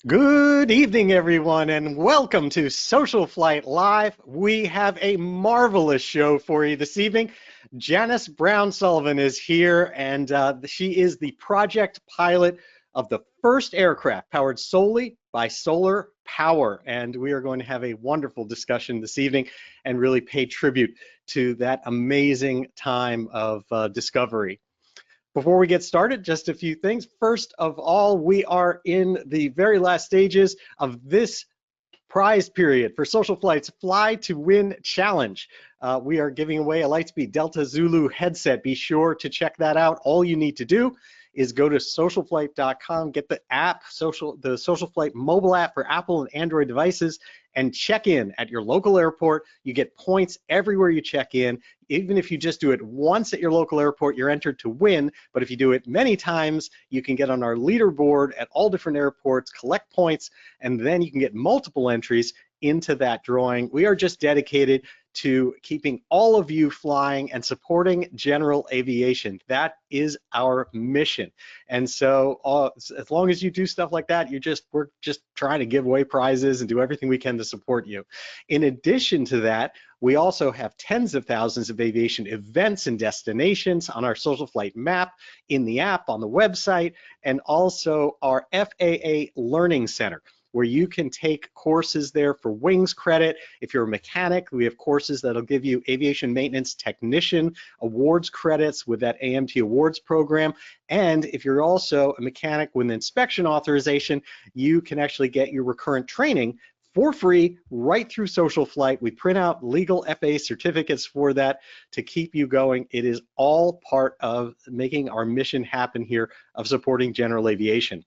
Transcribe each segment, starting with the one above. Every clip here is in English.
Good evening, everyone, and welcome to Social Flight Live. We have a marvelous show for you this evening. Janice Brown Sullivan is here, and she is the project pilot of the first aircraft powered solely by solar power. And we are going to have a wonderful discussion this evening and really pay tribute to that amazing time of discovery. Before we get started, just a few things. First of all, we are in the very last stages of this prize period for Social Flight's Fly to Win Challenge. We are giving away a Lightspeed Delta Zulu headset. Be sure to check that out. All you need to do is go to socialflight.com, get the app, the SocialFlight mobile app for Apple and Android devices, and check in at your local airport. You get points everywhere you check in. Even if you just do it once at your local airport, you're entered to win. But if you do it many times, you can get on our leaderboard at all different airports, collect points, and then you can get multiple entries into that drawing. We are just dedicated to keeping all of you flying and supporting General Aviation. That is our mission. And so as long as you do stuff like that, we're just trying to give away prizes and do everything we can to support you. In addition to that, we also have tens of thousands of aviation events and destinations on our Social Flight map, in the app, on the website, and also our FAA Learning Center, where you can take courses there for wings credit. If you're a mechanic, we have courses that'll give you aviation maintenance technician awards credits with that AMT awards program. And if you're also a mechanic with an inspection authorization, you can actually get your recurrent training for free right through Social Flight. We print out legal FAA certificates for that to keep you going. It is all part of making our mission happen here of supporting General Aviation.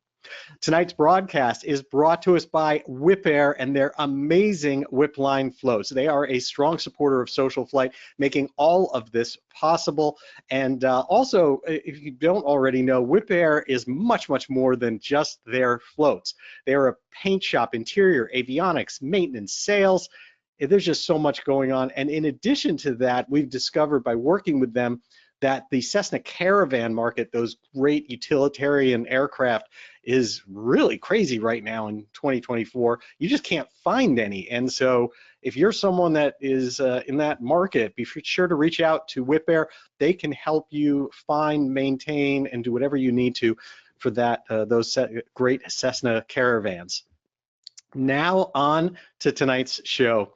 Tonight's broadcast is brought to us by Whip Air and their amazing Whip Line floats. They are a strong supporter of Social Flight, making all of this possible. And also, if you don't already know, Whip Air is much, much more than just their floats. They are a paint shop, interior, avionics, maintenance, sales. There's just so much going on. And in addition to that, we've discovered by working with them that the Cessna Caravan market, those great utilitarian aircraft, is really crazy right now in 2024. You just can't find any. And so if you're someone that is in that market, be sure to reach out to Whip Air. They can help you find, maintain, and do whatever you need to for that those great Cessna Caravans. Now on to tonight's show.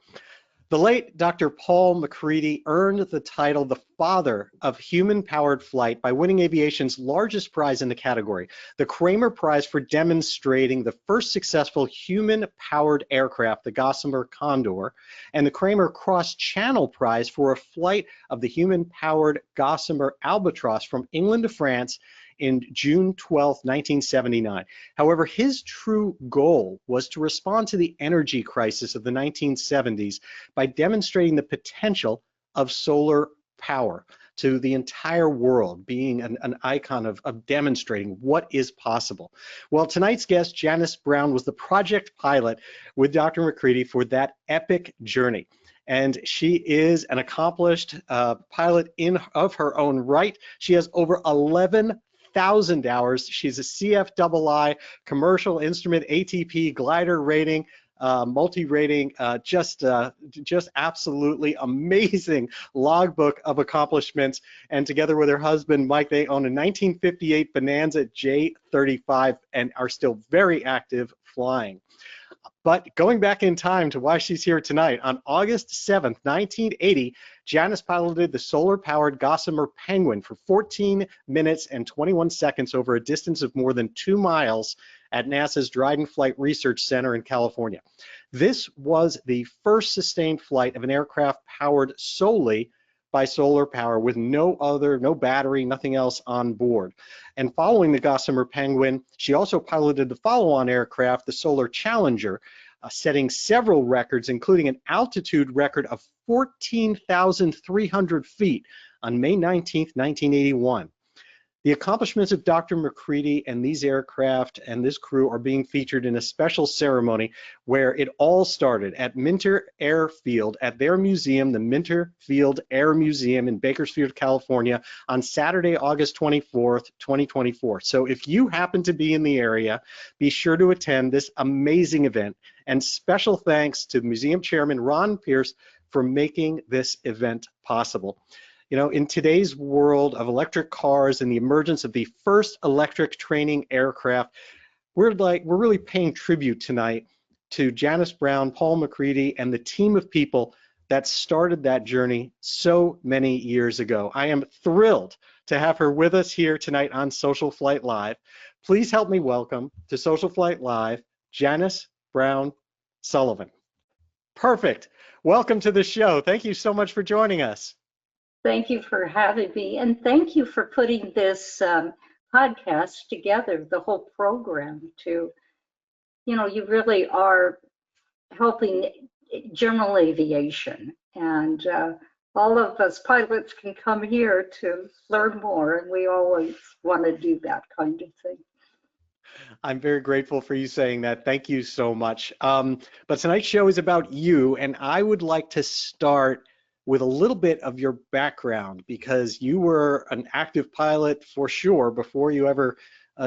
The late Dr. Paul MacCready earned the title the father of human-powered flight by winning aviation's largest prize in the category, the Kramer Prize for demonstrating the first successful human-powered aircraft, the Gossamer Condor, and the Kramer Cross-Channel Prize for a flight of the human-powered Gossamer Albatross from England to France in June 12, 1979. However, his true goal was to respond to the energy crisis of the 1970s by demonstrating the potential of solar power to the entire world, being an icon of demonstrating what is possible. Well, tonight's guest, Janice Brown, was the project pilot with Dr. MacCready for that epic journey. And she is an accomplished pilot of her own right. She has over 11,000 hours. She's a CFII, commercial instrument, ATP, glider rating, multi-rating, just absolutely amazing logbook of accomplishments. And together with her husband, Mike, they own a 1958 Bonanza J35 and are still very active flying. But going back in time to why she's here tonight, on August 7th, 1980, Janice piloted the solar-powered Gossamer Penguin for 14 minutes and 21 seconds over a distance of more than 2 miles at NASA's Dryden Flight Research Center in California. This was the first sustained flight of an aircraft powered solely by solar power with no battery, nothing else on board. And following the Gossamer Penguin, she also piloted the follow-on aircraft, the Solar Challenger, setting several records, including an altitude record of 14,300 feet on May 19th, 1981. The accomplishments of Dr. McCready and these aircraft and this crew are being featured in a special ceremony where it all started at Minter Airfield at their museum, the Minter Field Air Museum in Bakersfield, California, on Saturday, August 24th, 2024. So if you happen to be in the area, be sure to attend this amazing event. And special thanks to Museum Chairman Ron Pierce for making this event possible. You know, in today's world of electric cars and the emergence of the first electric training aircraft, we're really paying tribute tonight to Janice Brown, Paul McCready, and the team of people that started that journey so many years ago. I am thrilled to have her with us here tonight on Social Flight Live. Please help me welcome to Social Flight Live, Janice Brown Sullivan. Perfect. Welcome to the show. Thank you so much for joining us. Thank you for having me, and thank you for putting this podcast together, the whole program to, you know, you really are helping general aviation, and all of us pilots can come here to learn more, and we always want to do that kind of thing. I'm very grateful for you saying that. Thank you so much. But tonight's show is about you, and I would like to start with a little bit of your background, because you were an active pilot for sure before you ever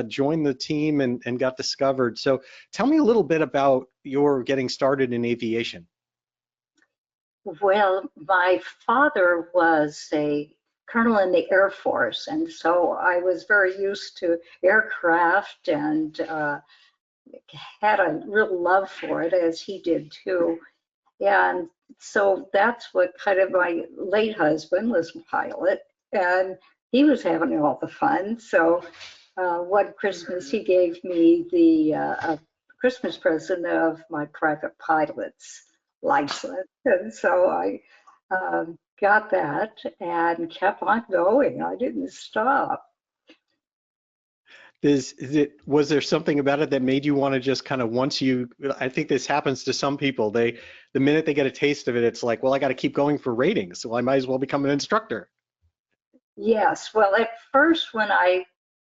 joined the team and got discovered. So tell me a little bit about your getting started in aviation. Well, my father was a colonel in the Air Force, and so I was very used to aircraft and had a real love for it, as he did too. And so that's what kind of, my late husband was a pilot, and he was having all the fun. So one Christmas he gave me the Christmas present of my private pilot's license, and so I got that and kept on going. I didn't stop. Was there something about it that made you want to just kind of, once you, I think this happens to some people, the minute they get a taste of it, it's like, well, I got to keep going for ratings, so I might as well become an instructor. Yes, well, at first when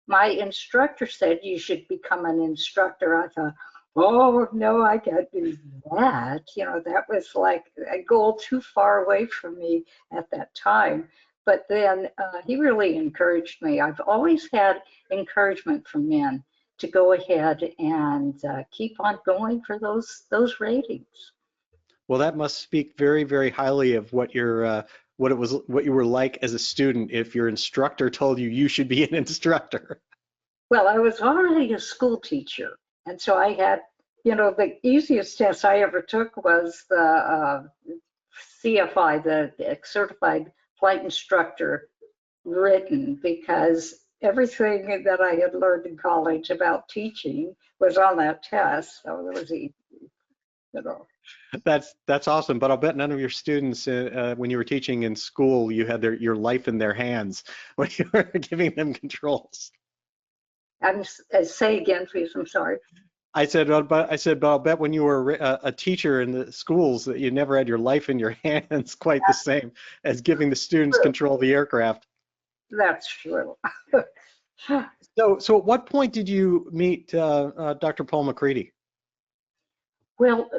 my instructor said you should become an instructor, I thought, oh no, I can't do that. You know, that was like a goal too far away from me at that time. But then he really encouraged me. I've always had encouragement from men to go ahead and keep on going for those ratings. Well, that must speak very, very highly of what you were like as a student, if your instructor told you you should be an instructor. Well, I was already a school teacher, and so I had, you know, the easiest test I ever took was the CFI, the Certified Flight Instructor written, because everything that I had learned in college about teaching was on that test, so it was easy, you know. That's awesome, but I'll bet none of your students, when you were teaching in school, you had your life in their hands when you were giving them controls. Say again, please. I'm sorry. I said, but I'll bet when you were a teacher in the schools that you never had your life in your hands quite the same as giving the students control of the aircraft. That's true. So at what point did you meet Dr. Paul McCready? Well,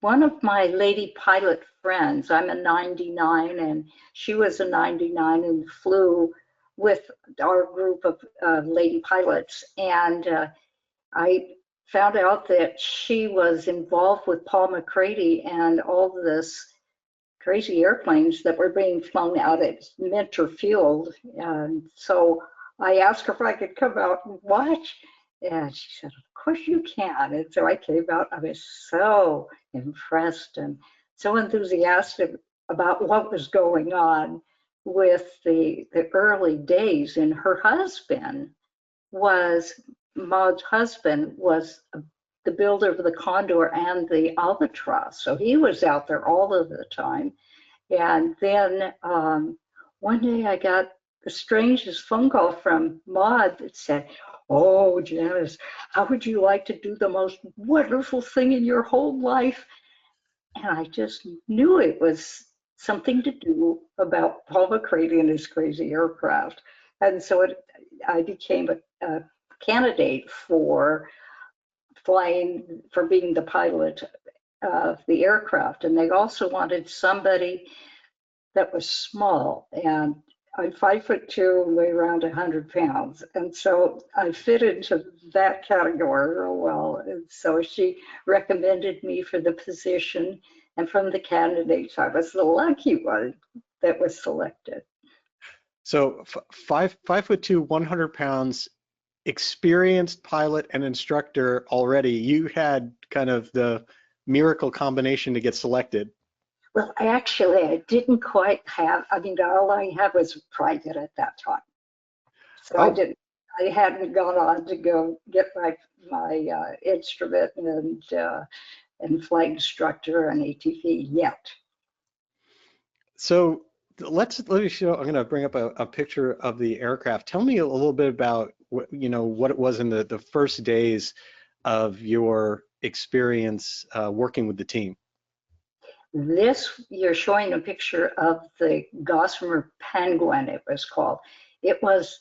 one of my lady pilot friends, I'm a 99 and she was a 99 and flew with our group of lady pilots. And I found out that she was involved with Paul McCready and all this crazy airplanes that were being flown out at Minter Field. And so I asked her if I could come out and watch. And she said, of course you can. And so I came out. I was so impressed and so enthusiastic about what was going on with the early days. And her husband Maud's husband was the builder of the Condor and the Albatross. So he was out there all of the time. And then one day I got the strangest phone call from Maud that said, oh, Janice, how would you like to do the most wonderful thing in your whole life? And I just knew it was something to do about Paul McCready and his crazy aircraft. And so I became a candidate for being the pilot of the aircraft. And they also wanted somebody that was small, and I'm 5'2" and weigh around 100 pounds. And so I fit into that category real well. And so she recommended me for the position. And from the candidates, I was the lucky one that was selected. So 5'2", 100 pounds, experienced pilot and instructor already. You had kind of the miracle combination to get selected. Well, actually, I didn't quite have, I mean, all I had was private at that time. So Oh. I hadn't gone on to go get my instrument and flight instructor and ATV yet. So let me show. I'm going to bring up a picture of the aircraft. Tell me a little bit about what it was in the first days of your experience working with the team. This, you're showing a picture of the Gossamer Penguin, it was called. It was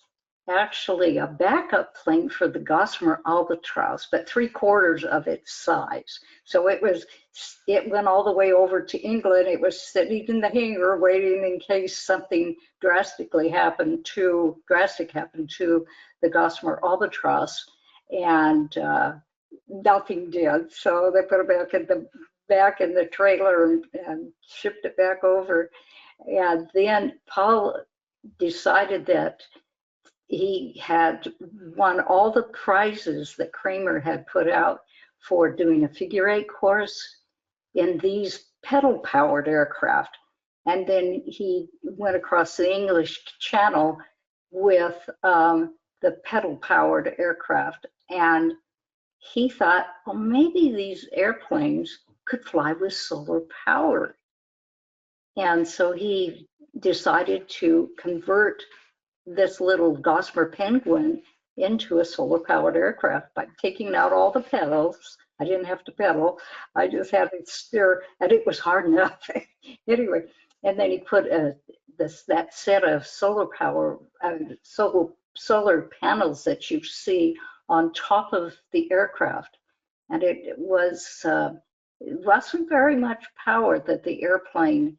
actually a backup plane for the Gossamer Albatross, but 3/4 of its size. So it went all the way over to England. It was sitting in the hangar waiting in case something drastic happened to the Gossamer Albatross, and nothing did. So they put it back in the trailer and shipped it back over. And then Paul decided that he had won all the prizes that Kramer had put out for doing a figure eight course in these pedal powered aircraft. And then he went across the English Channel with the pedal powered aircraft. And he thought, well, maybe these airplanes could fly with solar power. And so he decided to convert this little Gossamer Penguin into a solar powered aircraft by taking out all the pedals. I didn't have to pedal. I just had to steer, and it was hard enough. Anyway, and then he put that set of solar power, solar panels that you see on top of the aircraft. And it wasn't very much power that the airplane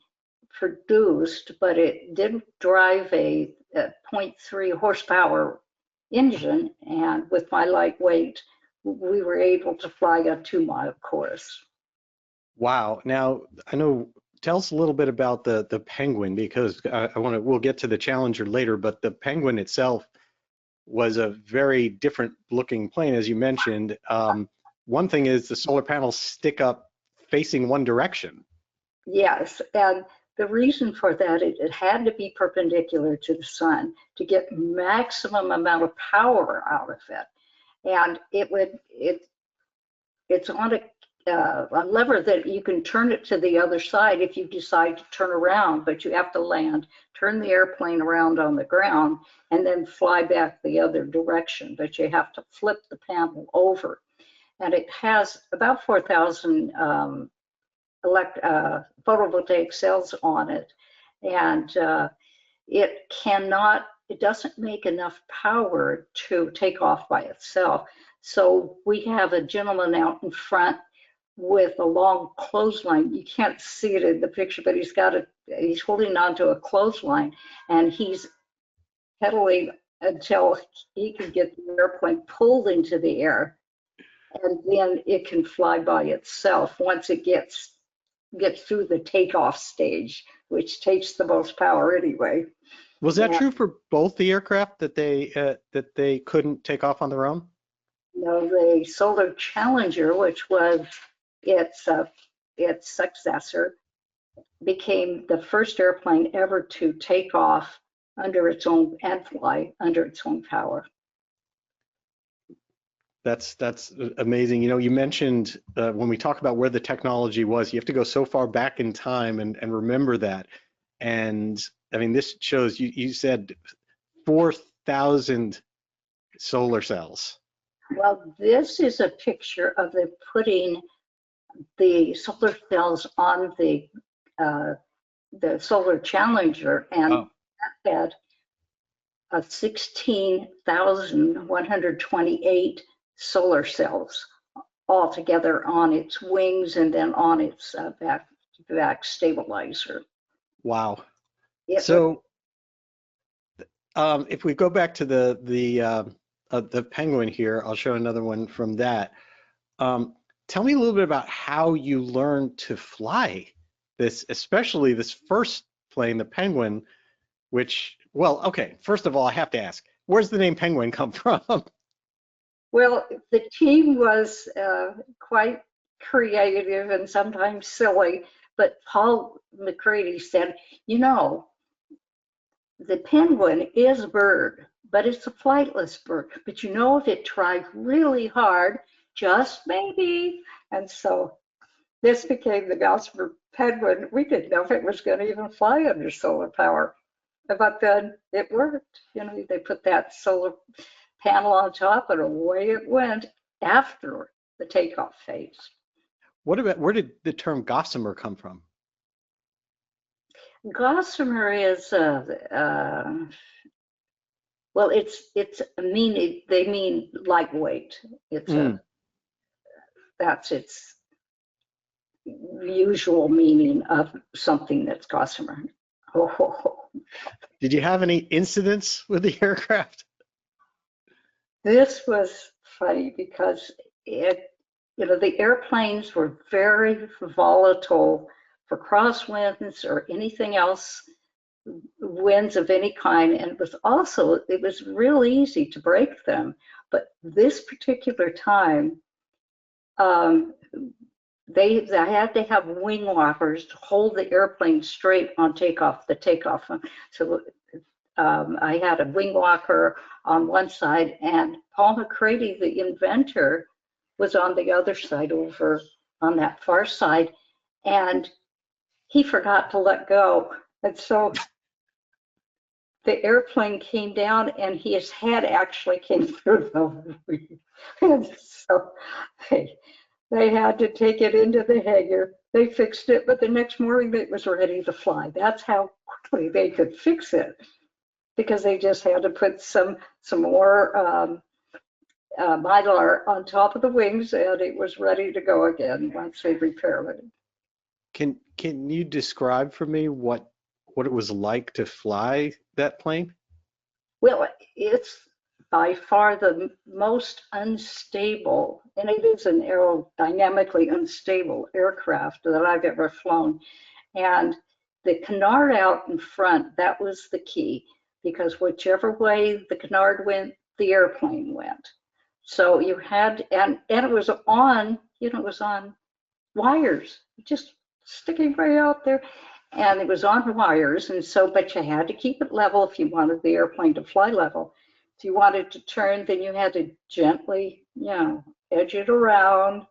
produced, but it did drive a 0.3 horsepower engine, and with my lightweight, we were able to fly a 2-mile course. Wow. Now, I know, tell us a little bit about the Penguin, because we'll get to the Challenger later, but the Penguin itself was a very different looking plane, as you mentioned. One thing is the solar panels stick up facing one direction. Yes, and the reason for that, it had to be perpendicular to the sun to get maximum amount of power out of it. And it's on a lever that you can turn it to the other side if you decide to turn around, but you have to land, turn the airplane around on the ground, and then fly back the other direction. But you have to flip the panel over. And it has about 4,000 photovoltaic cells on it, and it doesn't make enough power to take off by itself. So we have a gentleman out in front with a long clothesline. You can't see it in the picture, but he's holding onto a clothesline, and he's pedaling until he can get the airplane pulled into the air, and then it can fly by itself once it gets through the takeoff stage, which takes the most power anyway. Was that true for both the aircraft, that they couldn't take off on their own? No, the Solar Challenger, which was its successor, became the first airplane ever to take off under its own and fly under its own power. That's amazing. You mentioned when we talk about where the technology was, you have to go so far back in time and remember that. And I mean, this shows you said 4,000 solar cells. Well, this is a picture of them putting the solar cells on the Solar Challenger, and that had 16,128 solar cells altogether on its wings and then on its back stabilizer. Wow. It was, So if we go back to the Penguin here, I'll show another one from that. Tell me a little bit about how you learned to fly this, especially this first plane, the Penguin, which, well, okay, first of all, I have to ask, where's the name Penguin come from? well, the team was quite creative and sometimes silly, but Paul McCready said, you know, the penguin is a bird, but it's a flightless bird. But you know, if it tried really hard, just maybe. And so this became the Gossamer Penguin. We didn't know if it was going to even fly under solar power, but then it worked. You know, they put that solar panel on top and away it went after the takeoff phase. What about, where did the term Gossamer come from? Gossamer is well, it's they mean lightweight. It's that's its usual meaning of something that's gossamer. Oh, Did you have any incidents with the aircraft? this was funny because the airplanes were very volatile for crosswinds or anything else, winds of any kind, and it was real easy to break them. But this particular time, they had to have wing walkers to hold the airplane straight on takeoff. So I had a wing walker on one side, and Paul McCready, the inventor, was on the other side, over on that far side, and he forgot to let go. And so the airplane came down, and his head actually came through the wing. And so they had to take it into the hangar. They fixed it, but the next morning it was ready to fly. That's how quickly they could fix it, because they just had to put some more mylar on top of the wings, and it was ready to go again once they repaired it. Can you describe for me what it was like to fly that plane? Well, it's by far the most unstable, and it is an aerodynamically unstable aircraft that I've ever flown. And the canard out in front, that was the key, because whichever way the canard went, the airplane went. So you had, and it was on, it was on wires, just sticking right out there. And it was on wires, and so, but you had to keep it level if you wanted the airplane to fly level. If you wanted to turn, then you had to gently, edge it around.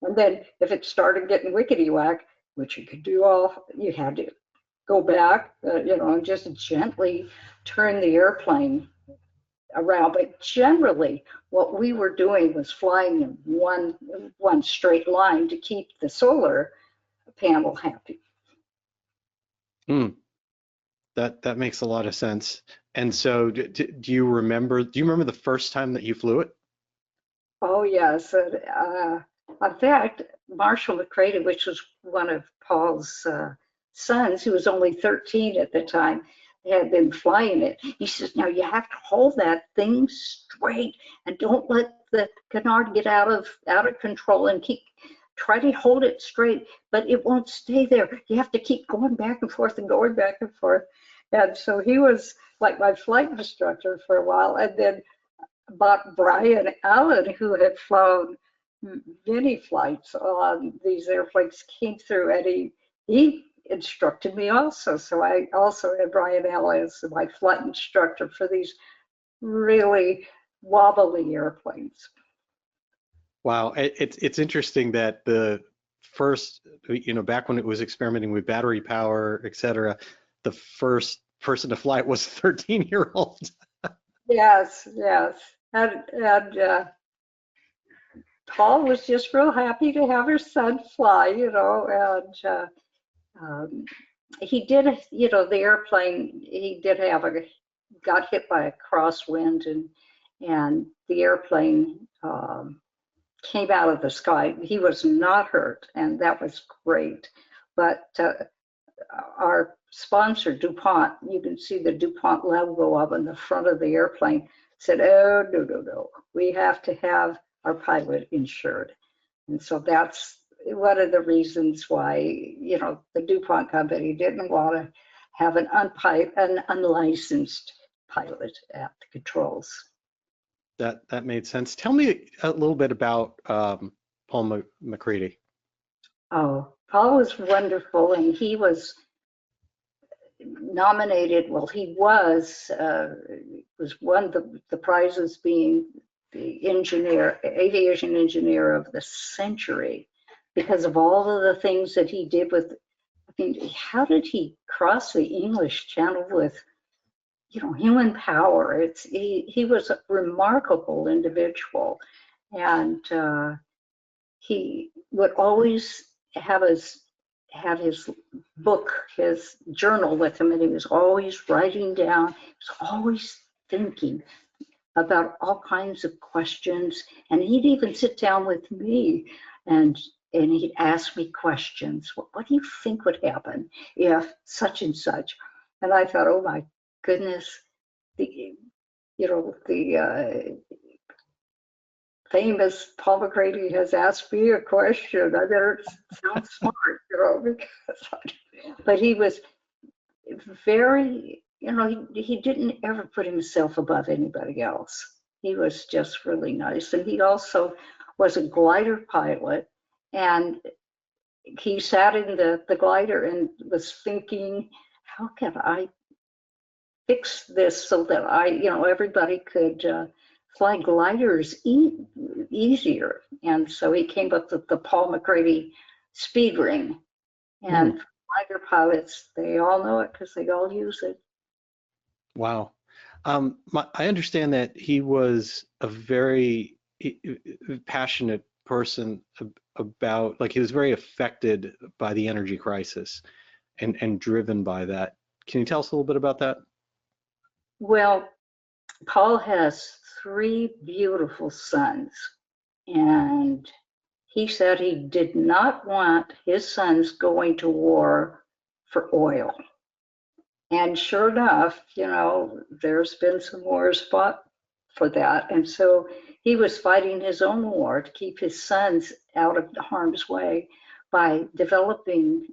And then if it started getting wickety whack, which you could do you had to go back, and just gently turn the airplane around. But generally, what we were doing was flying in one straight line to keep the solar panel happy. That makes a lot of sense. And so, do you remember the first time that you flew it? Oh yes. In fact, Marshall McCready, which was one of Paul's sons, who was only 13 at the time, had been flying it. He says, "Now you have to hold that thing straight and don't let the canard get out of control, and try to hold it straight, but it won't stay there. You have to keep going back and forth and going back and forth." And so he was like my flight instructor for a while. And then Brian Allen, who had flown many flights on these airplanes, came through, and he instructed me also. So I also had Brian Allen as my flight instructor for these really wobbly airplanes. Wow, it's interesting that the first, back when it was experimenting with battery power, et cetera, the first person to fly it was a 13-year-old. Yes. And Paul was just real happy to have her son fly, and he did, the airplane, he did have got hit by a crosswind, and the airplane came out of the sky. He was not hurt, and that was great. But our sponsor, DuPont, you can see the DuPont logo up on the front of the airplane, said, oh, no, we have to have our pilot insured. And so that's one of the reasons why, you know, the DuPont company didn't want to have an unlicensed pilot at the controls. That made sense. Tell me a little bit about Paul McCready. Oh, Paul was wonderful, and he was nominated. Well, he was won the prizes, being the aviation engineer of the century, because of all of the things that he did with. I mean, how did he cross the English Channel with, you know, human power? He was a remarkable individual, and he would always have his book, his journal with him, and he was always writing down. He was always thinking about all kinds of questions, and he'd even sit down with me and he'd ask me questions. What do you think would happen if such and such? And I thought, oh my goodness, the famous Paul McCready has asked me a question. I better sound smart, you know, but he was very, you know, he didn't ever put himself above anybody else. He was just really nice. And he also was a glider pilot, and he sat in the glider and was thinking, how can I fix this so that everybody could fly gliders easier? And so he came up with the Paul McCready speed ring. And glider pilots, they all know it because they all use it. Wow. I understand that he was a very passionate person about, like, he was very affected by the energy crisis and driven by that. Can you tell us a little bit about that? Well, Paul has 3 beautiful sons, and he said he did not want his sons going to war for oil. And sure enough, you know, there's been some wars fought for that. And so he was fighting his own war to keep his sons out of harm's way by developing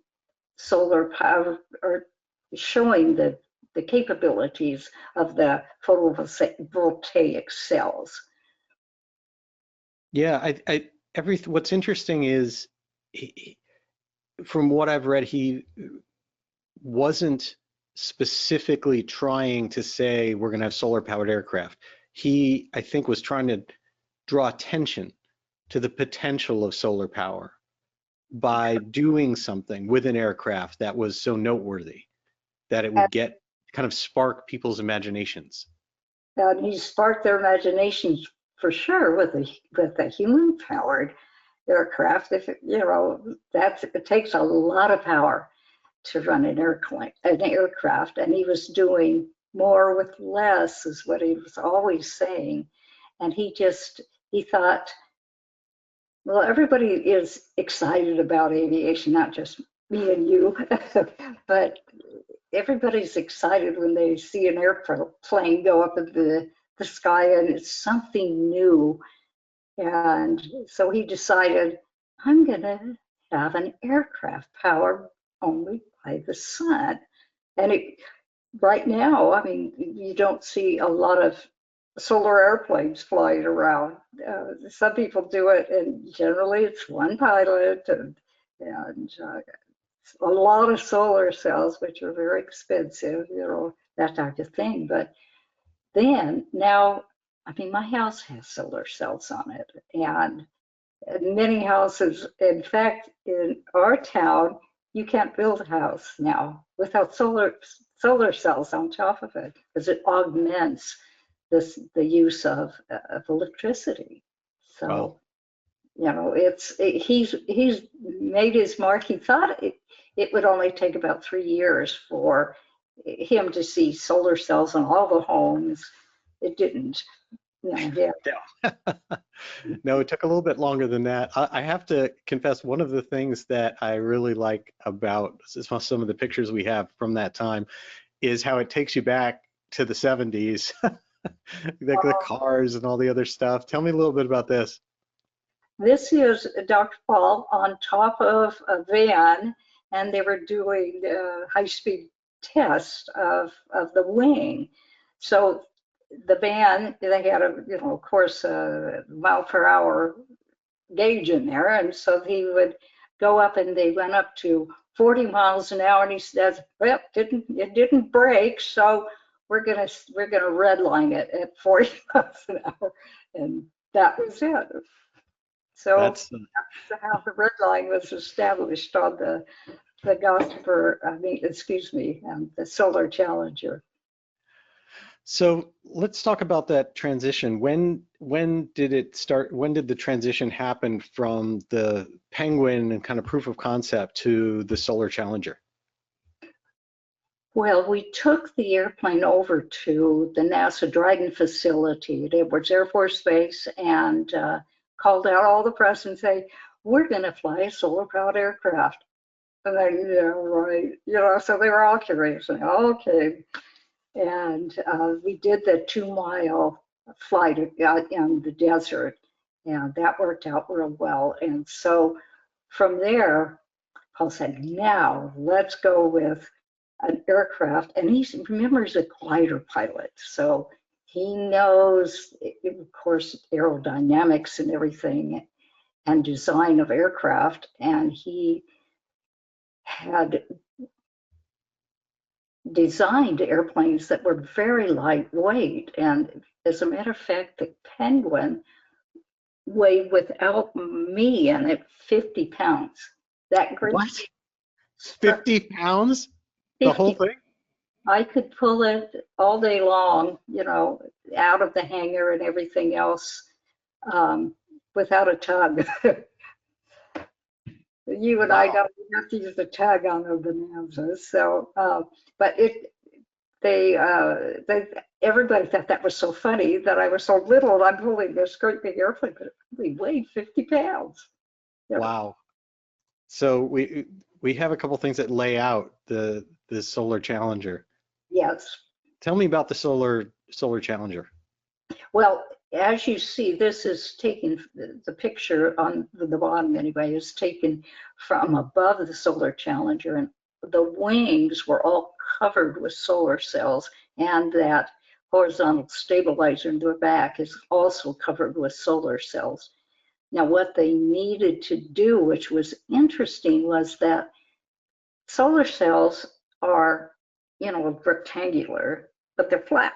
solar power, or showing the capabilities of the photovoltaic cells. Yeah, what's interesting is, from what I've read, he wasn't specifically trying to say we're going to have solar powered aircraft. He, I think, was trying to draw attention to the potential of solar power by doing something with an aircraft that was so noteworthy that it would kind of spark people's imaginations. And he sparked their imaginations for sure with a human powered aircraft. If you know, it takes a lot of power to run an aircraft, and he was doing more with less, is what he was always saying. And he thought, well, everybody is excited about aviation, not just me and you, but everybody's excited when they see an airplane go up in the sky, and it's something new. And so he decided, I'm going to have an aircraft powered only by the sun. And right now, I mean, you don't see a lot of solar airplanes flying around. Some people do it, and generally it's one pilot and a lot of solar cells, which are very expensive, you know, that type of thing. But then now, I mean, my house has solar cells on it, and many houses, in fact, in our town, you can't build a house now without solar cells on top of it, because it augments the use of electricity. So, Wow. you know, he's made his mark. He thought it would only take about 3 years for him to see solar cells in all the homes. It didn't. No, yeah. No, it took a little bit longer than that. I have to confess, one of the things that I really like about some of the pictures we have from that time is how it takes you back to the 70s, the cars and all the other stuff. Tell me a little bit about this. This is Dr. Paul on top of a van, and they were doing high-speed tests of the wing. So the van, they had a, of course, a mile per hour gauge in there, and so he would go up, and they went up to 40 miles an hour, and he says, "Well, it didn't break, so we're gonna redline it at 40 miles an hour," and that was it. So That's that's how the red line was established on the Gossamer, the Solar Challenger. so let's talk about that transition. When did it start? When did the transition happen from the Penguin and kind of proof of concept to the Solar Challenger? Well, we took the airplane over to the NASA Dryden facility at Edwards Air Force Base and called out all the press and say, "We're going to fly a solar-powered aircraft." And then, yeah, right. So they were all curious. And, okay. And we did the 2-mile flight in the desert, and that worked out real well. And so from there, Paul said, "Now let's go with an aircraft." And remember, he's a glider pilot, so he knows, of course, aerodynamics and everything and design of aircraft. And he had designed airplanes that were very lightweight. And as a matter of fact, the Penguin weighed, without me in it, 50 pounds. That great. What? 50 pounds? The whole thing? I could pull it all day long, out of the hangar and everything else, without a tug. You and I don't have to use the tug on the Bonanza. So, but everybody thought that was so funny that I was so little and I'm pulling this great big airplane, but it really weighed 50 pounds. Wow. So we have a couple things that lay out the Solar Challenger. Yes. Tell me about the Solar Challenger. Well, as you see, this is taken, the picture on the bottom anyway, is taken from above the Solar Challenger, and the wings were all covered with solar cells, and that horizontal stabilizer in the back is also covered with solar cells. Now, what they needed to do, which was interesting, was that solar cells are, rectangular, but they're flat.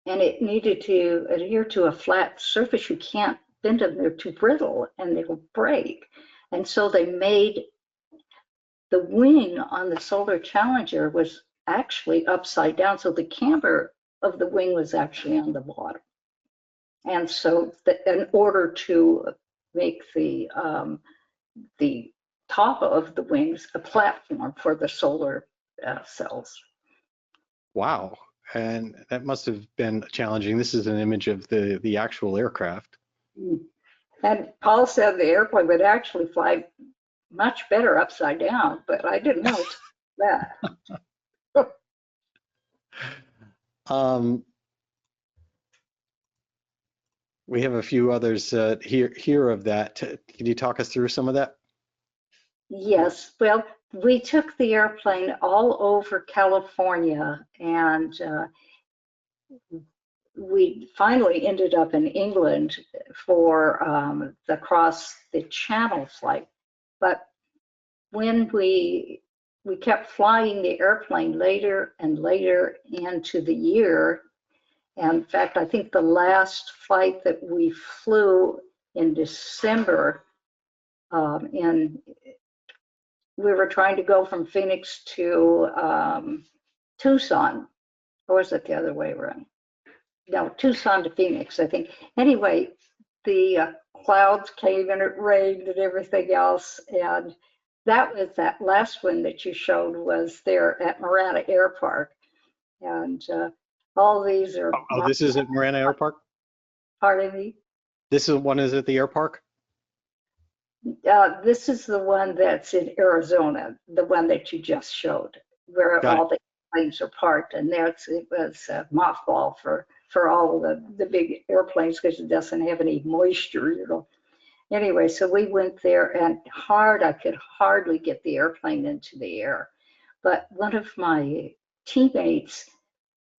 And it needed to adhere to a flat surface. You can't bend them, they're too brittle and they will break. And so they made the wing on the Solar Challenger was actually upside down. So the camber of the wing was actually on the bottom. And so in order to make the top of the wings a platform for the solar cells. Wow. And that must have been challenging. This is an image of the actual aircraft. And Paul said the airplane would actually fly much better upside down, but I didn't know that. We have a few others here of that. Can you talk us through some of that? Yes. Well, we took the airplane all over California, and we finally ended up in England for the cross the Channel flight. But when we kept flying the airplane later and later into the year, and in fact, I think the last flight that we flew in December, we were trying to go from Phoenix to Tucson, or was it the other way around? No, Tucson to Phoenix, I think. Anyway, the clouds came and it rained and everything else, and that was that last one that you showed was there at Marana Air Park. And all these are Oh, this is at Marana Air Park? pardon me. This is one is at the air park? This is the one that's in Arizona, the one that you just showed, where Got it. all the planes are parked, and it was a mothball for all the big airplanes because it doesn't have any moisture, you know. Anyway, so we went there, and I could hardly get the airplane into the air. But one of my teammates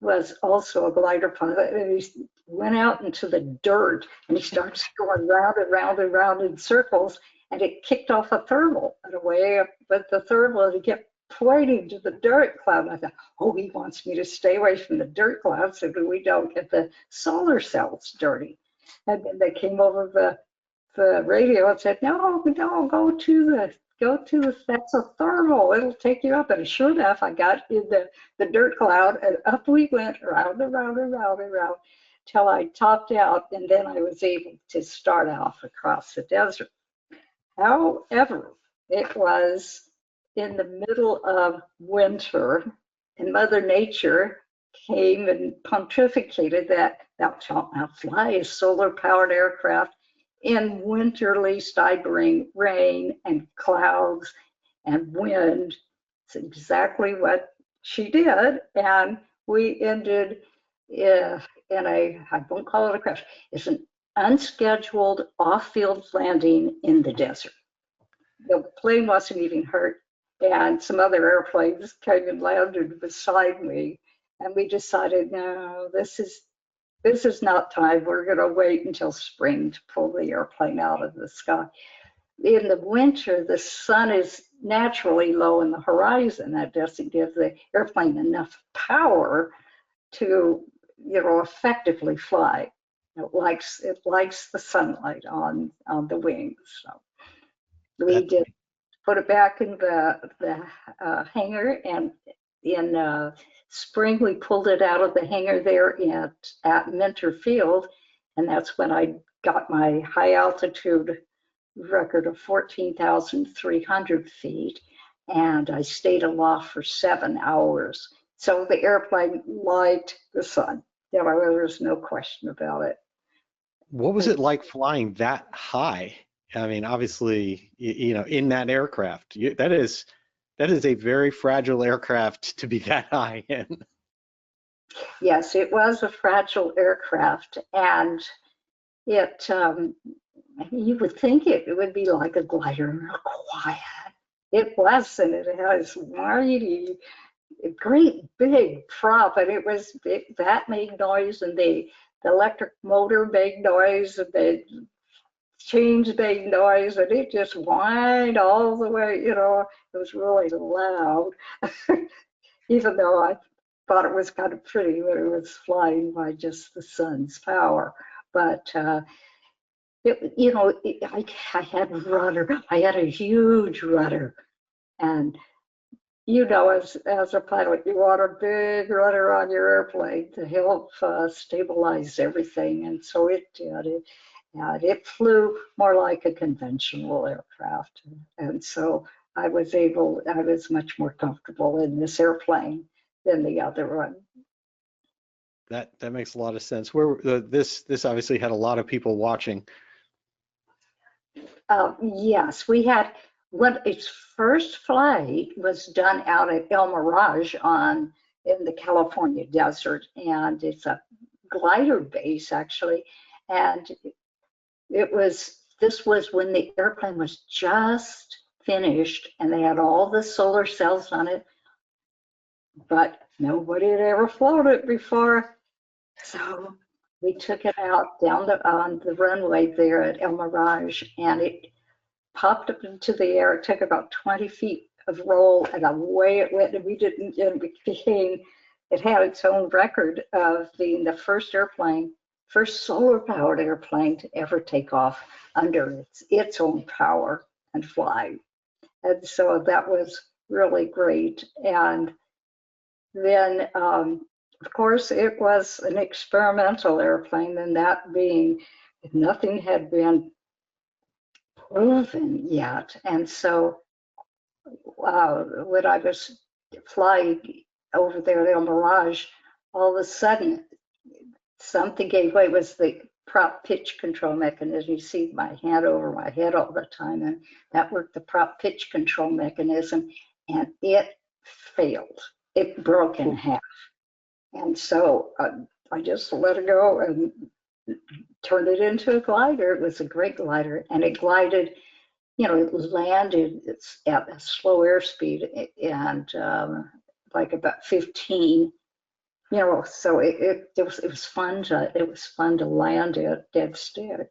was also a glider pilot, and he went out into the dirt, and he starts going round and round and round in circles, and it kicked off a thermal and away up with the thermal, and he kept pointing to the dirt cloud. And I thought, oh, he wants me to stay away from the dirt cloud so that we don't get the solar cells dirty. And then they came over the radio and said, no, go to the, that's a thermal, it'll take you up. And sure enough, I got in the dirt cloud, and up we went round and round and round and round till I topped out, and then I was able to start off across the desert. However, it was in the middle of winter, and Mother Nature came and pontificated that thou shalt not fly a solar-powered aircraft in winter, lest I bring rain and clouds and wind. It's exactly what she did, and we ended in I won't call it a crash, it's an unscheduled off-field landing in the desert. The plane wasn't even hurt, and some other airplanes came and landed beside me, and we decided, no, this is not time. We're going to wait until spring to pull the airplane out of the sky. In the winter, the sun is naturally low in the horizon. That doesn't give the airplane enough power to, effectively fly. It likes the sunlight on the wings. So we did put it back in the hangar, and in spring we pulled it out of the hangar there at Minter Field, and that's when I got my high altitude record of 14,300 feet, and I stayed aloft for 7 hours. So the airplane liked the sun. There was no question about it. What was it like flying that high? I mean, obviously, in that aircraft, that is a very fragile aircraft to be that high in. Yes, it was a fragile aircraft, and it you would think it would be like a glider, quiet. It wasn't. It has mighty, great big prop, and that made noise, and the electric motor made noise, and the chains made noise, and it just whined all the way. It was really loud, even though I thought it was kind of pretty when it was flying by just the sun's power. But I had rudder. I had a huge rudder, and as a pilot, you want a big rudder on your airplane to help stabilize everything, and so it did. It flew more like a conventional aircraft, and so I was much more comfortable in this airplane than the other one. That makes a lot of sense. This obviously had a lot of people watching. Yes, we had its first flight was done out at El Mirage in the California desert, and it's a glider base actually, and this was when the airplane was just finished, and they had all the solar cells on it, but nobody had ever flown it before. So we took it out on the runway there at El Mirage, and it popped up into the air. It took about 20 feet of roll, and away it went. And it had its own record of being the first solar-powered airplane to ever take off under its own power and fly. And so that was really great. And then, of course, it was an experimental airplane, and that being nothing had been proven yet. And so when I was flying over there on Mirage, all of a sudden something gave way. It was the prop pitch control mechanism. You see my hand over my head all the time, and that worked the prop pitch control mechanism, and it failed. It broke in half. And so I just let it go and turned it into a glider. It was a great glider, and it glided, it landed at a slow airspeed and like about 15. So it was fun to land it dead stick.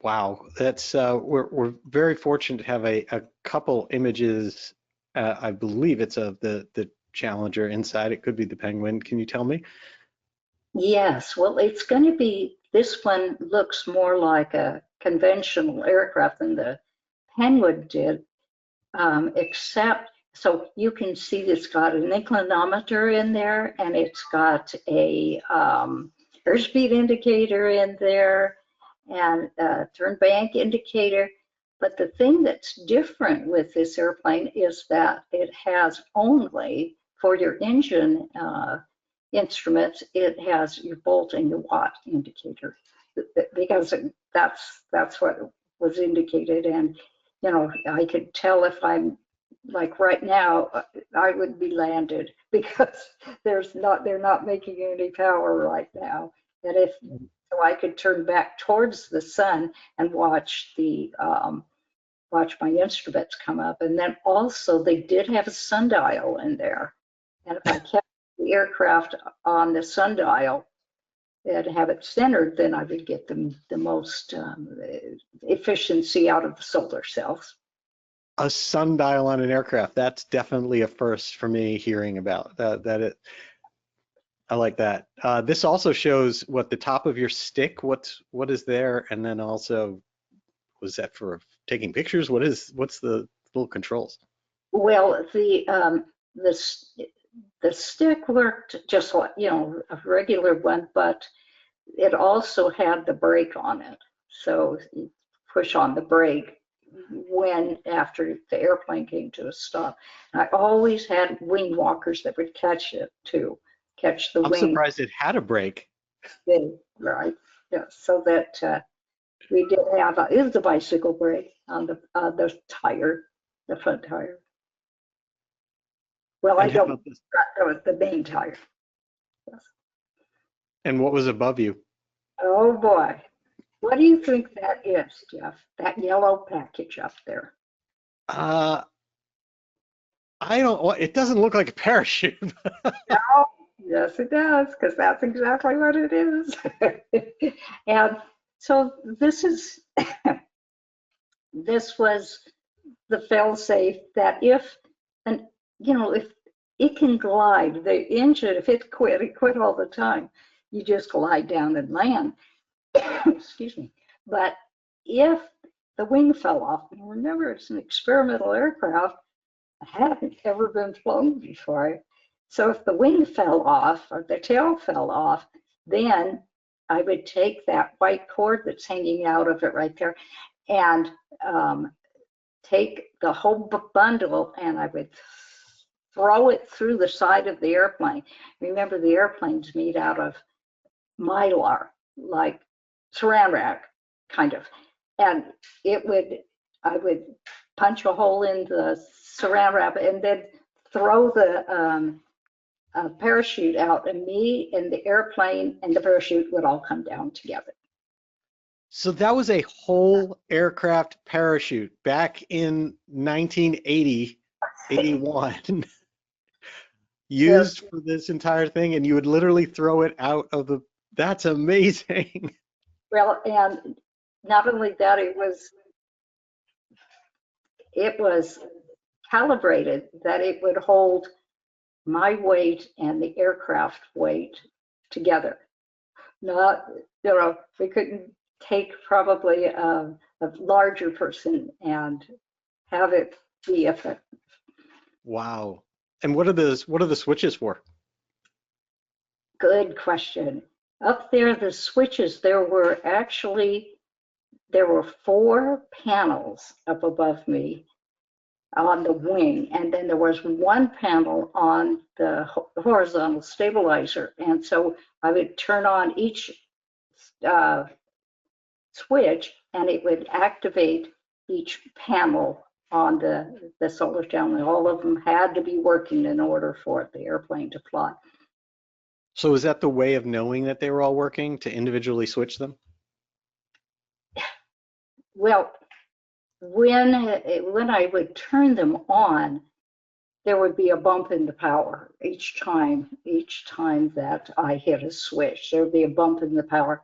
Wow, that's we're very fortunate to have a couple images. I believe it's of the Challenger inside. It could be the Penguin. Can you tell me? Yes, well, it's going to be, this one looks more like a conventional aircraft than the Penguin did, except, so you can see it's got an inclinometer in there, and it's got a airspeed indicator in there, and a turn bank indicator. But the thing that's different with this airplane is that it has only, for your engine instruments, it has your volt and your watt indicator, because that's what was indicated. And I could tell if I'm, like right now, I would be landed because they're not making any power right now. And if so, I could turn back towards the sun and watch my instruments come up. And then also they did have a sundial in there, and if I kept the aircraft on the sundial and have it centered, then I would get the most efficiency out of the solar cells. A sundial on an aircraft. That's definitely a first for me hearing about that. I like that. This also shows what the top of your stick, what is there, and then also, was that for taking pictures? What's the little controls? Well, the stick worked just like a regular one, but it also had the brake on it. So you push on the brake after the airplane came to a stop. And I always had wing walkers that would catch it too, catch the I'm wing. surprised it had a brake. Right. Yeah. So that we did have it was a bicycle brake on the tire, the front tire. Well, And how about this? that was the main tire. Yes. And what was above you? Oh boy. What do you think that is, Jeff? That yellow package up there? I don't. It doesn't look like a parachute. No, yes, it does, because that's exactly what it is. And so this was the fail-safe that if it can glide, the engine, if it quit all the time, you just glide down and land. Excuse me. But if the wing fell off, and remember it's an experimental aircraft, I hadn't ever been flown before. So if the wing fell off or the tail fell off, then I would take that white cord that's hanging out of it right there and take the whole bundle, and I would throw it through the side of the airplane. Remember, the airplane's made out of mylar, like saran wrap, kind of. And I would punch a hole in the saran wrap and then throw the parachute out, and me and the airplane and the parachute would all come down together. So that was a whole aircraft parachute back in 1980, 81, used for this entire thing, and you would literally throw it out of the, that's amazing. Well, and not only that, it was calibrated that it would hold my weight and the aircraft weight together. Not, we couldn't take probably a larger person and have it be effective. Wow. And what are the switches for? Good question. Up there, the switches, there were 4 panels up above me, on the wing, and then there was one panel on the horizontal stabilizer. And so I would turn on each uh, switch, and it would activate each panel on the solar panel. All of them had to be working in order for the airplane to fly. So is that the way of knowing that they were all working, to individually switch them? Well, when I would turn them on, there would be a bump in the power each time that I hit a switch. There would be a bump in the power,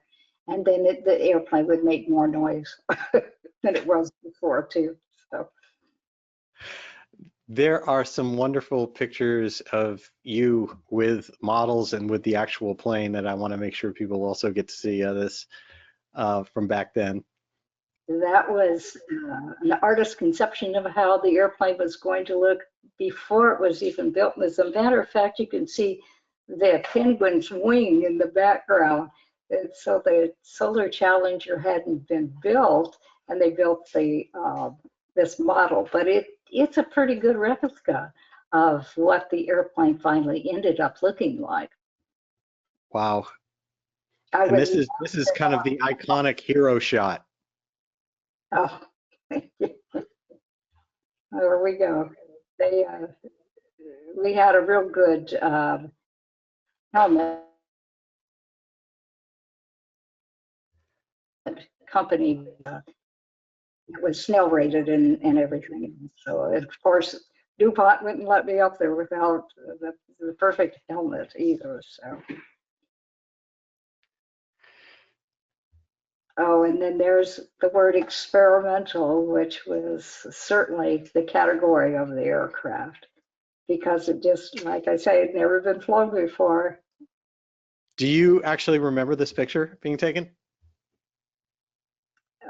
and then the airplane would make more noise than it was before too. So There are some wonderful pictures of you with models and with the actual plane that I want to make sure people also get to see this from back then. that was an artist's conception of how the airplane was going to look before it was even built. As a matter of fact, you can see the Penguin's wing in the background. And so the Solar Challenger hadn't been built, and they built the this model, but it's a pretty good replica of what the airplane finally ended up looking like. Wow. I And would this is kind of the iconic hero shot. oh, there we go. They we had a real good helmet company. It was snail rated and everything. So of course DuPont wouldn't let me up there without the perfect helmet either. So oh, and then there's the word experimental, which was certainly the category of the aircraft, because it just, like I say, had never been flown before. Do you actually remember this picture being taken?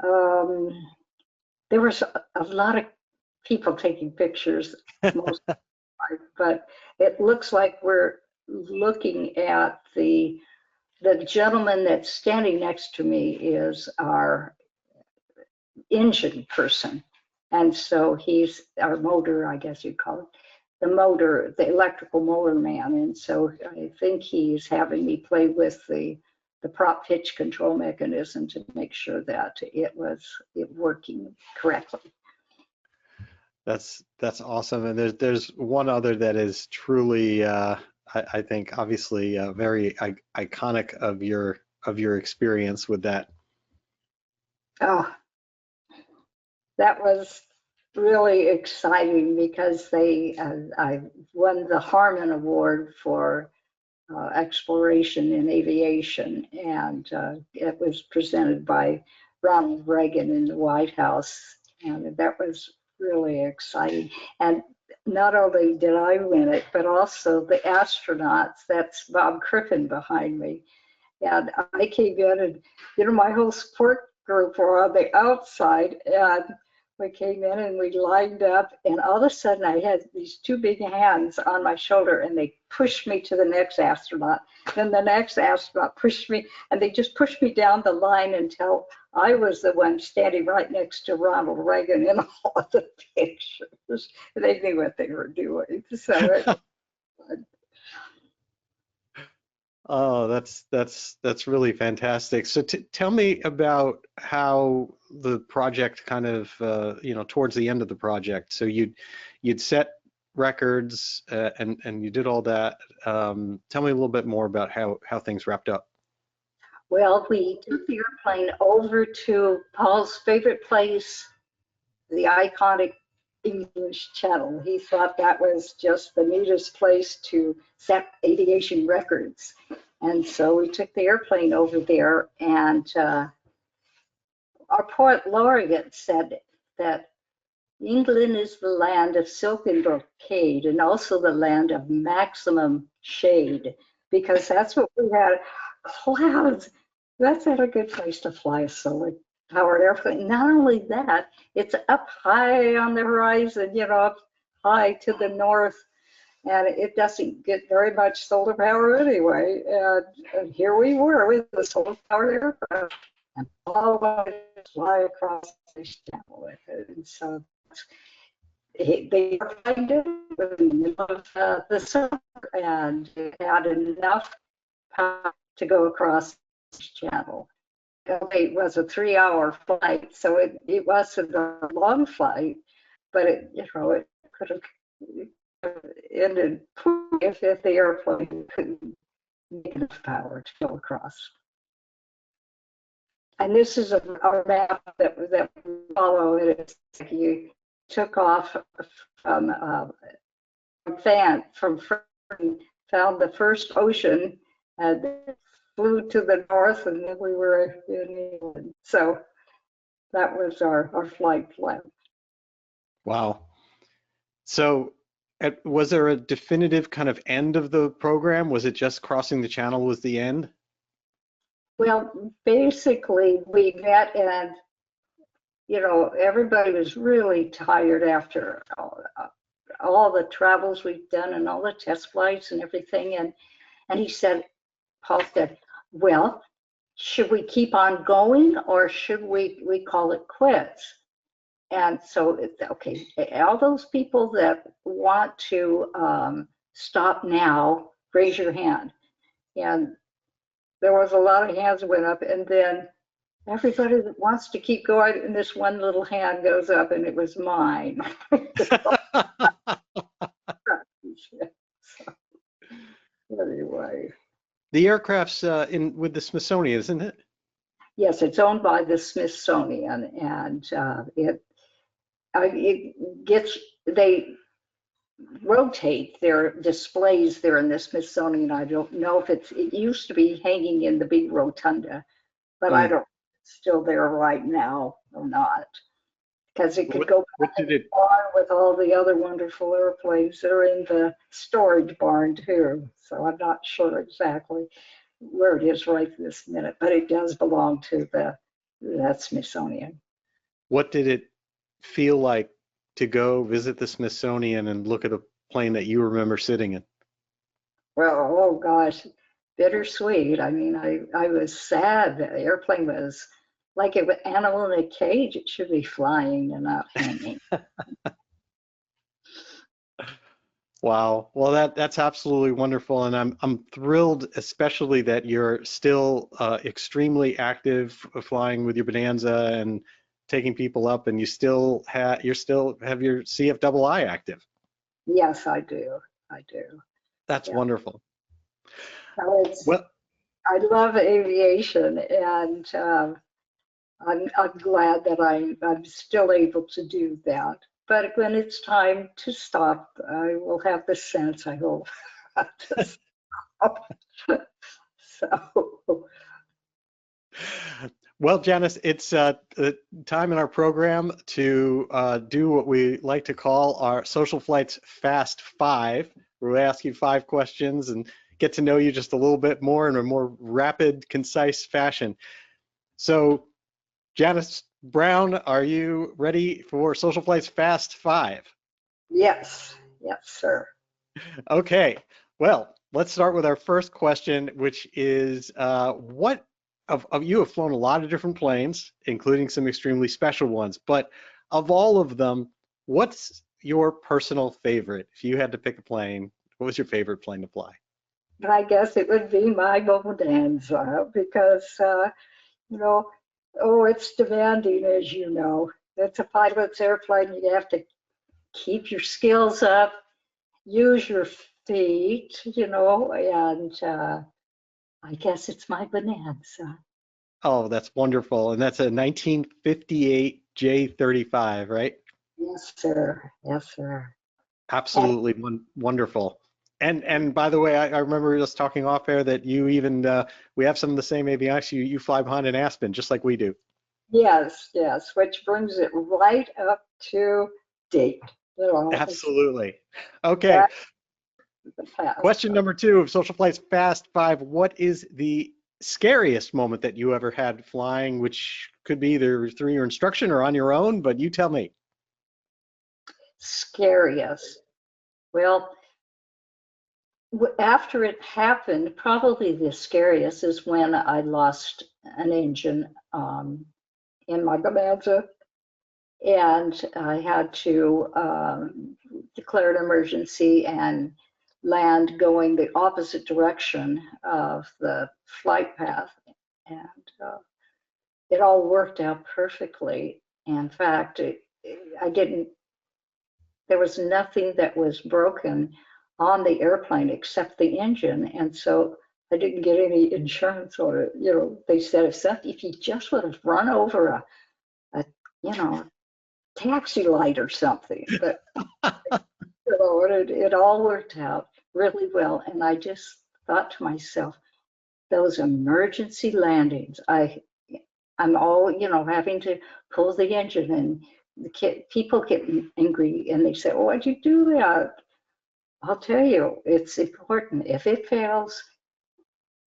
Um, there was a lot of people taking pictures, most but it looks like we're looking at the gentleman that's standing next to me is our engine person. And so he's our motor, I guess you'd call it, the motor, the electrical motor man. And so I think he's having me play with the prop pitch control mechanism to make sure that it working correctly. That's awesome. And there's one other that is truly, I think, obviously very iconic of your experience with that. Oh, that was really exciting because I won the Harmon Award for exploration in aviation, and it was presented by Ronald Reagan in the White House, and that was really exciting. And not only did I win it, but also the astronauts. That's Bob Crippen behind me. And I came in, and my whole support group were on the outside, and we came in and we lined up, and all of a sudden I had these two big hands on my shoulder, and they pushed me to the next astronaut. Then the next astronaut pushed me, and they just pushed me down the line until I was the one standing right next to Ronald Reagan in all of the pictures. They knew what they were doing. So Oh, that's really fantastic. So tell me about how the project kind of towards the end of the project. So you'd set records and you did all that. Tell me a little bit more about how things wrapped up. well, we took the airplane over to Paul's favorite place, the iconic English Channel. He thought that was just the neatest place to set aviation records. And so we took the airplane over there, and our poet laureate said that England is the land of silk and brocade, and also the land of maximum shade, because that's what we had, clouds. That's not a good place to fly a solar powered airplane. Not only that, it's up high on the horizon, up high to the north, and it doesn't get very much solar power anyway. And here we were with a solar powered aircraft, and all wanted to fly across this channel with it. And so they were flying in the middle of the summer, and it had enough power to go across the channel. It was a 3-hour flight, so it wasn't a long flight, but it could have ended if the airplane couldn't make enough power to go across. And this is our map that we follow. It's like you took off from found the first ocean, and flew to the north, and then we were in England. So that was our flight plan. Wow. So was there a definitive kind of end of the program? Was it just crossing the channel was the end? Well, basically we met, and everybody was really tired after all the travels we've done and all the test flights and everything. And Paul said, well, should we keep on going, or should we call it quits? And so, okay, all those people that want to stop now, raise your hand. And there was a lot of hands that went up, and then everybody that wants to keep going, and this one little hand goes up, and it was mine. So, anyway. The aircraft's with the Smithsonian, isn't it? Yes, it's owned by the Smithsonian, and they rotate their displays there in the Smithsonian. I don't know if it used to be hanging in the big rotunda, but I don't know if it's still there right now or not, because it could go back to the barn with all the other wonderful airplanes that are in the storage barn too. So I'm not sure exactly where it is right this minute, but it does belong to that Smithsonian. What did it feel like to go visit the Smithsonian and look at a plane that you remember sitting in? Well, oh gosh, bittersweet. I mean, I was sad. The airplane was like an animal in a cage. It should be flying and not hanging. Wow. Well, that's absolutely wonderful, and I'm thrilled, especially that you're still extremely active, flying with your Bonanza and taking people up, and you still have your CFII active. Yes, I do. I do. That's wonderful. Well, I love aviation, and I'm glad that I'm still able to do that. But when it's time to stop, I will have the sense, I hope, to stop. So. Well, Janice, it's time in our program to do what we like to call our Social Flight's Fast Five, where we ask you 5 questions and get to know you just a little bit more in a more rapid, concise fashion. So, Janice Brown, are you ready for Social Flight's Fast Five? Yes, yes, sir. Okay, well, let's start with our first question, which is what of you have flown a lot of different planes, including some extremely special ones, but of all of them, what's your personal favorite? If you had to pick a plane, what was your favorite plane to fly? I guess it would be my Bonanza because, it's demanding, as you know. It's a pilot's airplane. You have to keep your skills up, use your feet, and I guess it's my Bonanza. Oh, that's wonderful. And that's a 1958 J35, right? Yes, sir. Yes, sir. Absolutely wonderful. And by the way, I remember just talking off air that you even, we have some of the same avionics. You fly behind an Aspen, just like we do. Yes, yes, which brings it right up to date. Absolutely. Okay. Question number 2 of Social Flight's Fast Five. What is the scariest moment that you ever had flying, which could be either through your instruction or on your own, but you tell me. Scariest. Well, after it happened, probably the scariest is when I lost an engine in my Bonanza. and I had to declare an emergency and land going the opposite direction of the flight path. And it all worked out perfectly. In fact, I didn't, there was nothing that was broken on the airplane except the engine. And so I didn't get any insurance on it. You know, they said if you just would have run over a you know, taxi light or something, but you know, it all worked out really well. And I just thought to myself, those emergency landings, I'm all, you know, having to pull the engine, and people get angry and they say, oh, why'd you do that? I'll tell you, it's important. If it fails,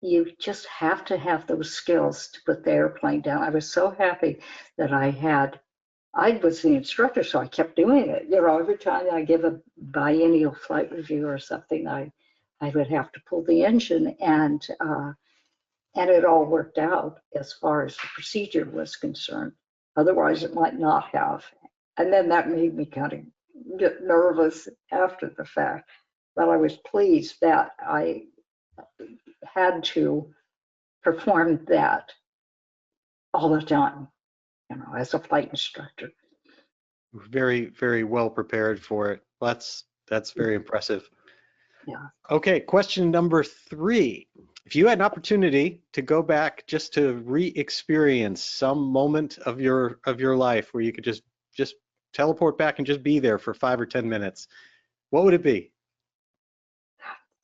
you just have to have those skills to put the airplane down. I was so happy that I was the instructor, so I kept doing it. You know, every time I give a biennial flight review or something, I would have to pull the engine, and it all worked out as far as the procedure was concerned. Otherwise, it might not have. And then that made me kind of get nervous after the fact. But I was pleased that I had to perform that all the time, you know, as a flight instructor. Very, very well prepared for it. That's very impressive. Yeah. Okay, question number 3. If you had an opportunity to go back just to re-experience some moment of your life where you could just teleport back and just be there for 5 or 10 minutes, what would it be?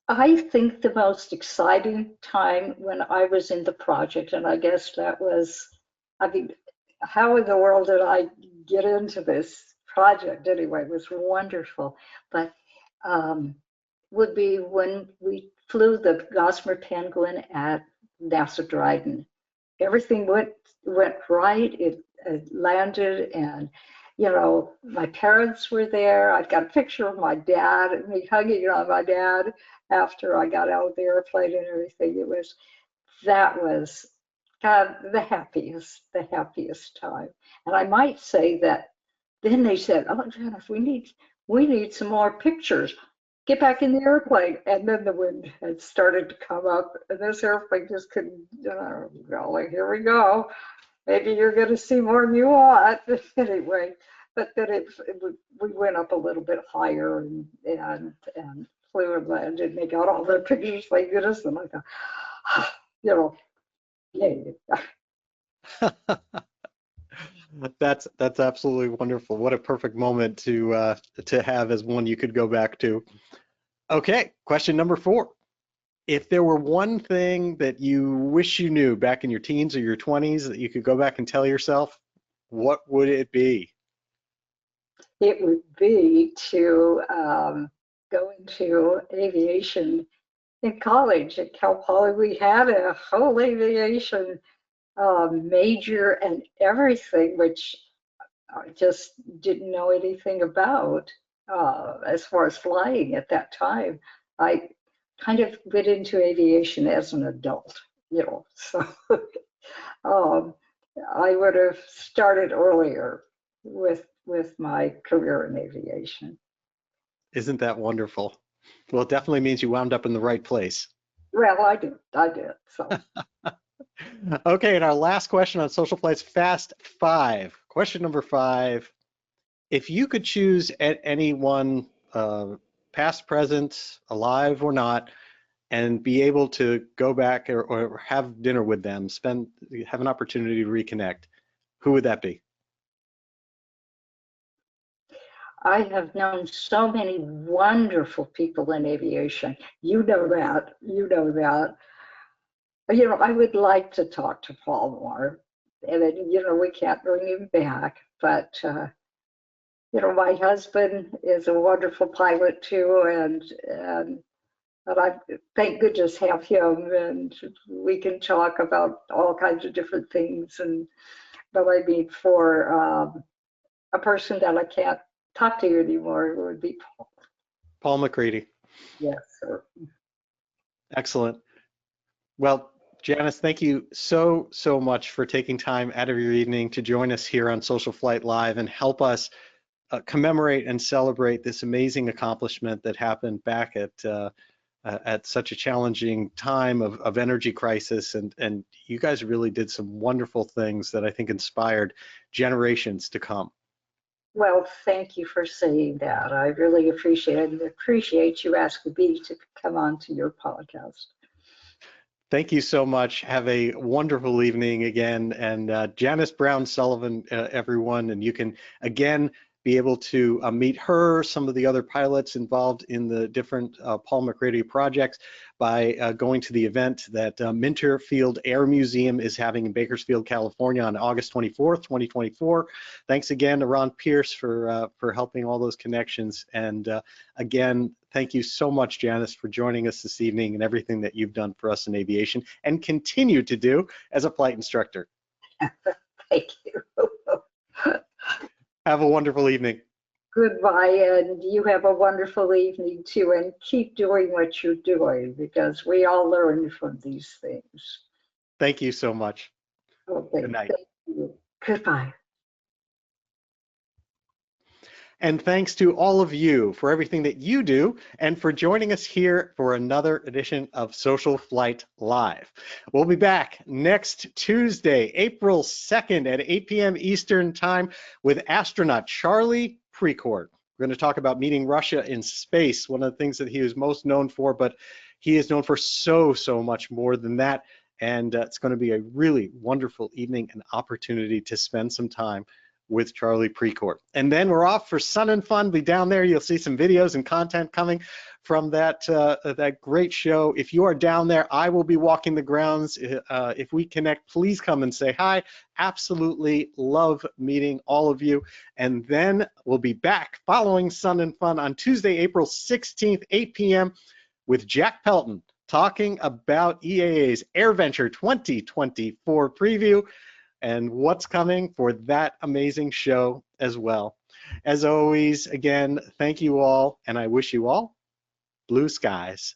I think the most exciting time when I was in the project, and I guess that was, I mean, how in the world did I get into this project anyway? It was wonderful. But would be when we flew the Gossamer Penguin at NASA Dryden. Everything went right. It landed, and you know, my parents were there. I've got a picture of my dad and me hugging on my dad after I got out of the airplane and everything. That was God, the happiest time. And I might say that then they said, oh, Janice, we need some more pictures. Get back in the airplane. And then the wind had started to come up, and this airplane just couldn't, you know, golly, here we go. Maybe you're going to see more than you want. Anyway, but then we went up a little bit higher and flew and landed, and they got all the pictures, thank goodness. And I thought, you know, yay. That's absolutely wonderful. What a perfect moment to have as one you could go back to. Okay, question number 4. If there were one thing that you wish you knew back in your teens or your 20s that you could go back and tell yourself, what would it be? It would be to go into aviation in college at Cal Poly. We had a whole aviation major and everything, which I just didn't know anything about as far as flying at that time. I kind of went into aviation as an adult, you know, so um, I would have started earlier with my career in aviation. Isn't that wonderful? Well, it definitely means you wound up in the right place. Well, I did. So Okay, and our last question on Social Flight's Fast 5. Question number 5. If you could choose anyone, past, present, alive or not, and be able to go back or have dinner with them, have an opportunity to reconnect, who would that be? I have known so many wonderful people in aviation. You know that. You know that. You know, I would like to talk to Paul more. And then, you know, we can't bring him back, but you know, my husband is a wonderful pilot too, and I thank goodness have him, and we can talk about all kinds of different things. And but I mean, for a person that I can't talk to anymore, it would be Paul. Paul McCready. Yes, sir. Excellent. Well, Janice, thank you so, so much for taking time out of your evening to join us here on Social Flight Live and help us commemorate and celebrate this amazing accomplishment that happened back at such a challenging time of energy crisis. And you guys really did some wonderful things that I think inspired generations to come. Well, thank you for saying that. I really appreciate it and appreciate you asking me to come on to your podcast. Thank you so much. Have a wonderful evening again. And Janice Brown Sullivan, everyone, and you can again be able to meet her, some of the other pilots involved in the different Paul McCready projects by going to the event that Minter Field Air Museum is having in Bakersfield, California on August 24th, 2024. Thanks again to Ron Pierce for helping all those connections. And again, thank you so much, Janice, for joining us this evening and everything that you've done for us in aviation and continue to do as a flight instructor. Thank you. Have a wonderful evening. Goodbye, and you have a wonderful evening too, and keep doing what you're doing because we all learn from these things. Thank you so much. Okay, Good night. thank you. Goodbye. And thanks to all of you for everything that you do and for joining us here for another edition of Social Flight Live. We'll be back next Tuesday, April 2nd at 8 p.m. Eastern Time with astronaut Charlie Precourt. We're going to talk about meeting Russia in space, one of the things that he is most known for, but he is known for so much more than that. And it's going to be a really wonderful evening and opportunity to spend some time with Charlie Precourt. And then we're off for Sun and Fun. Be down there. You'll see some videos and content coming from that great show. If you are down there, I will be walking the grounds. If we connect, please come and say hi. Absolutely love meeting all of you. And then we'll be back following Sun and Fun on Tuesday, April 16th, 8 p.m. with Jack Pelton talking about EAA's AirVenture 2024 preview and what's coming for that amazing show as well. As always, again, thank you all, and I wish you all blue skies.